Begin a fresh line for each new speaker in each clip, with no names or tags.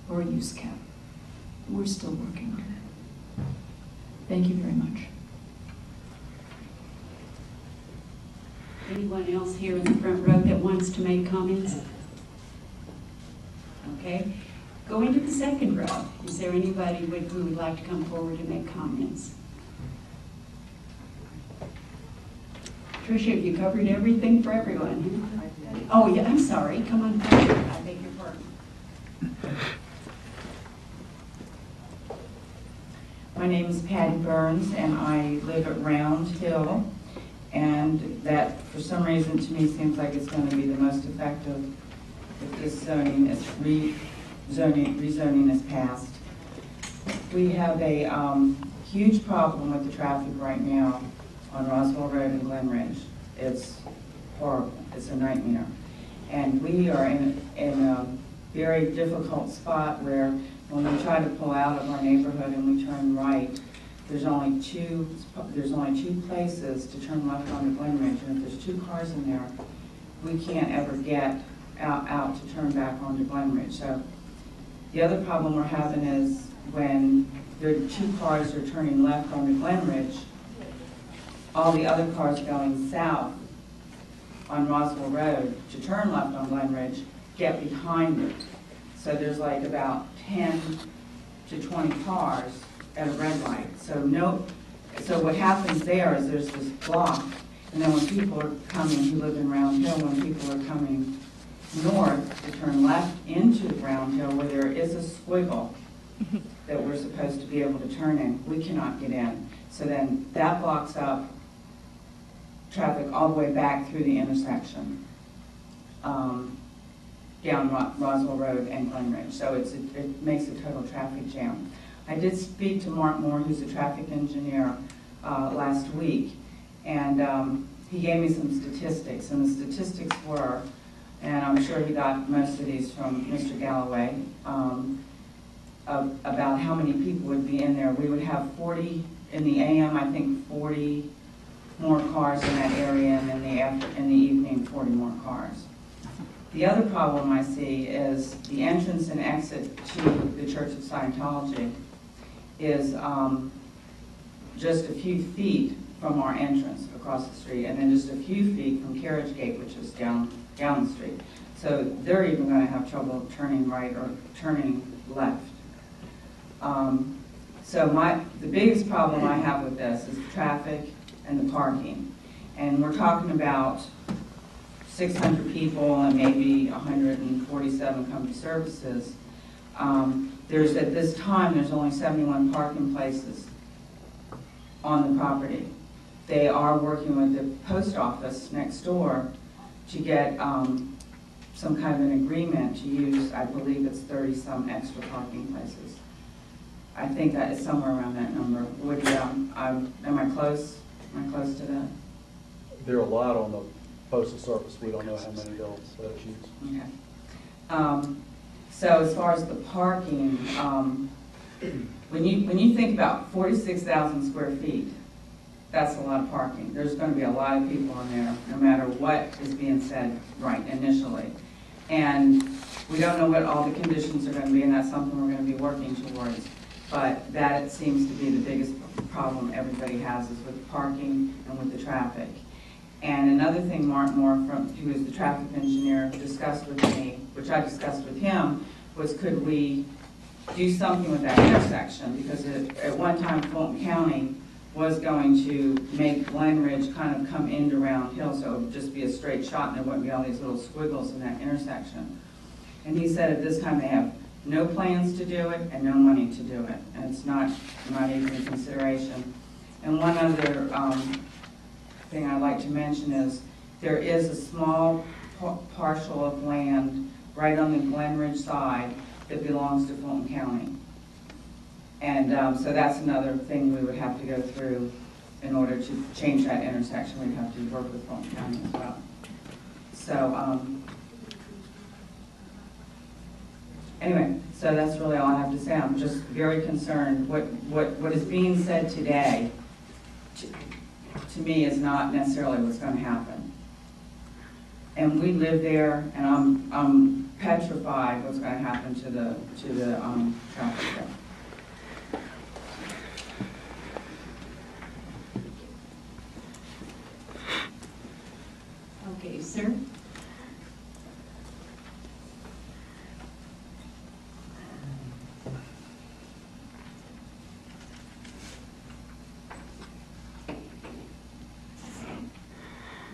or a use cap. We're still working on it. Thank you very much.
Anyone else here in the front row that wants to make comments? Okay. Going to the second row. Is there anybody who would like to come forward and make comments? Tricia, have you covered everything for everyone? Huh? Oh, yeah, I'm sorry. Come on forward. I beg your pardon.
My name is Patty Burns, and I live at Round Hill. And that, for some reason, to me, seems like it's going to be the most effective if this zoning is rezoning is passed. We have a huge problem with the traffic right now on Roswell Road and Glen Ridge. It's horrible. It's a nightmare. And we are in a very difficult spot where when we try to pull out of our neighborhood and we turn right, there's only two places to turn left onto Glen Ridge, and if there's 2 cars in there, we can't ever get out to turn back onto Glen Ridge. So the other problem we're having is when the 2 cars are turning left onto Glen Ridge, all the other cars going south on Roswell Road to turn left on Glen Ridge get behind it. So there's like about 10 to 20 cars at a red light. So what happens there is there's this block, and then when people are coming who live in Round Hill, when people are coming north to turn left into Round Hill where there is a squiggle that we're supposed to be able to turn in, we cannot get in. So then that blocks up traffic all the way back through the intersection down Roswell Road and Glen Ridge. So it makes a total traffic jam. I did speak to Mark Moore, who's a traffic engineer, last week, and he gave me some statistics, and the statistics were, and I'm sure he got most of these from Mr. Galloway, about how many people would be in there. We would have 40 in the AM, I think 40 more cars in that area, and in the evening 40 more cars. The other problem I see is the entrance and exit to the Church of Scientology is just a few feet from our entrance across the street, and then just a few feet from Carriage Gate, which is down the street. So they're even going to have trouble turning right or turning left. So the biggest problem I have with this is the traffic and the parking. And we're talking about 600 people and maybe 147 come to services. At this time, there's only 71 parking places on the property. They are working with the post office next door to get some kind of an agreement to use, I believe it's 30-some extra parking places. I think that is somewhere around that number. Am I close? Am I close to that?
There are a lot on the postal service. We don't know how many they'll use.
Okay. So as far as the parking, when you think about 46,000 square feet, that's a lot of parking. There's going to be a lot of people in there, no matter what is being said right initially. And we don't know what all the conditions are going to be, and that's something we're going to be working towards. But that seems to be the biggest problem everybody has, is with parking and with the traffic. And another thing Mark Moore, who is the traffic engineer, discussed with me, which I discussed with him, was could we do something with that intersection? Because at one time Fulton County was going to make Glen Ridge kind of come into Round Hill, so it would just be a straight shot and there wouldn't be all these little squiggles in that intersection. And he said at this time they have no plans to do it and no money to do it, and it's not even a consideration. And one other thing I'd like to mention is there is a small parcel of land right on the Glen Ridge side that belongs to Fulton County. And so that's another thing we would have to go through in order to change that intersection. We'd have to work with Fulton County as well. So anyway, so that's really all I have to say. I'm just very concerned. What is being said today, to me, is not necessarily what's going to happen. And we live there, and I'm petrified what's going to happen to the traffic there.
Okay, sir?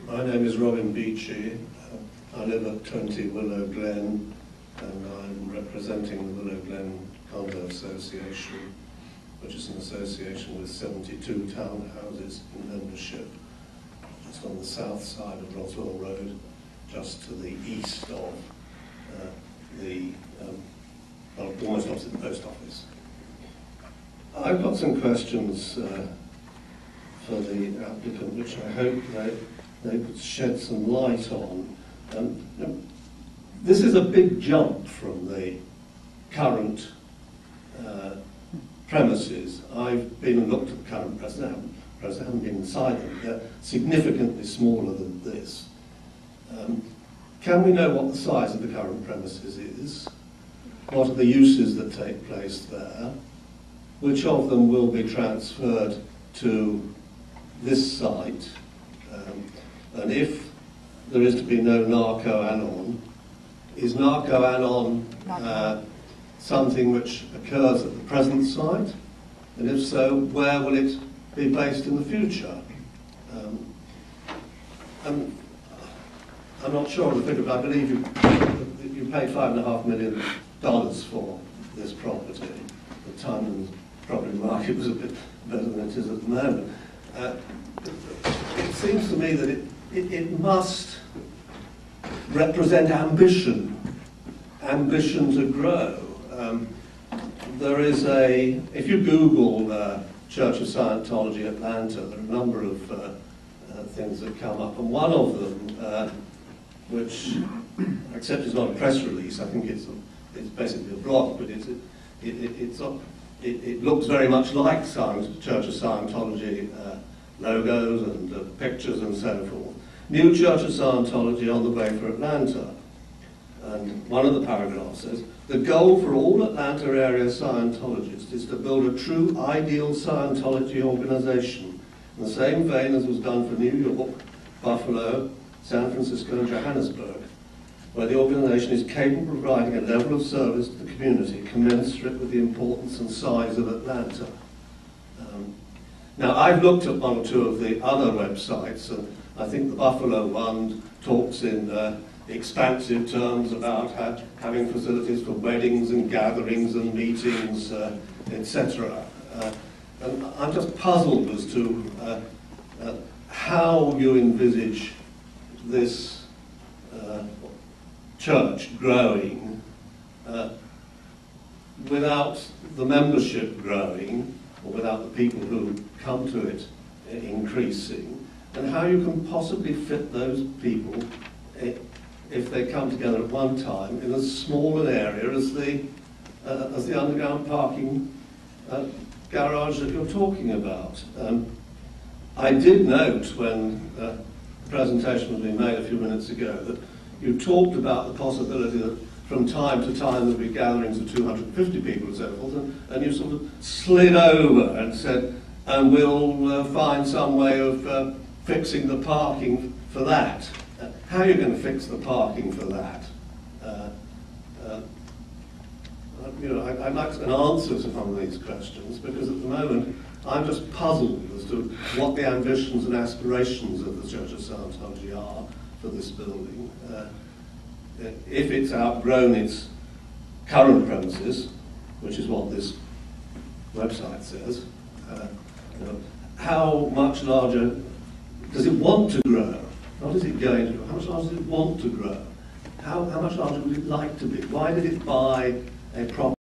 My name is Robin Beachy. I live at 20 Willow Glen, and I'm representing the Willow Glen Condo Association, which is an association with 72 townhouses in membership, just on the south side of Roswell Road, just to the east of well, almost opposite the post office. I've got some questions for the applicant, which I hope they could shed some light on. This is a big jump from the current premises. I've been and looked at the current premises. I haven't been inside them. They're significantly smaller than this. Can we know what the size of the current premises is? What are the uses that take place there? Which of them will be transferred to this site? And if there is to be no narco-anon, is narco-anon something which occurs at the present site? And if so, where will it be based in the future? I'm not sure of the figure, but I believe you paid $5.5 million for this property. The time when the property market was a bit better than it is at the moment. It seems to me that it must represent ambition to grow. There is if you Google Church of Scientology Atlanta, there are a number of things that come up, and one of them, which, except it's not a press release, I think it's basically a blog, but it looks very much like Church of Scientology logos and pictures and so forth. New Church of Scientology on the way for Atlanta. And one of the paragraphs says, the goal for all Atlanta area Scientologists is to build a true ideal Scientology organization in the same vein as was done for New York, Buffalo, San Francisco and Johannesburg, where the organization is capable of providing a level of service to the community commensurate with the importance and size of Atlanta. Now, I've looked at one or two of the other websites, and I think the Buffalo one talks in expansive terms about having facilities for weddings and gatherings and meetings, etc. And I'm just puzzled as to how you envisage this church growing without the membership growing, or without the people who come to it increasing, and how you can possibly fit those people, if they come together at one time, in as small an area as the underground parking garage that you're talking about. I did note when the presentation was being made a few minutes ago that you talked about the possibility that from time to time there'll be gatherings of 250 people and so forth, and you sort of slid over and said, and we'll find some way of fixing the parking for that. How are you going to fix the parking for that? I'd like an answer to some of these questions, because at the moment I'm just puzzled as to what the ambitions and aspirations of the Church of Scientology are for this building. If it's outgrown its current premises, which is what this website says, how much larger does it want to grow? Not is it going to grow? How much larger does it want to grow? How much larger would it like to be? Why did it buy a property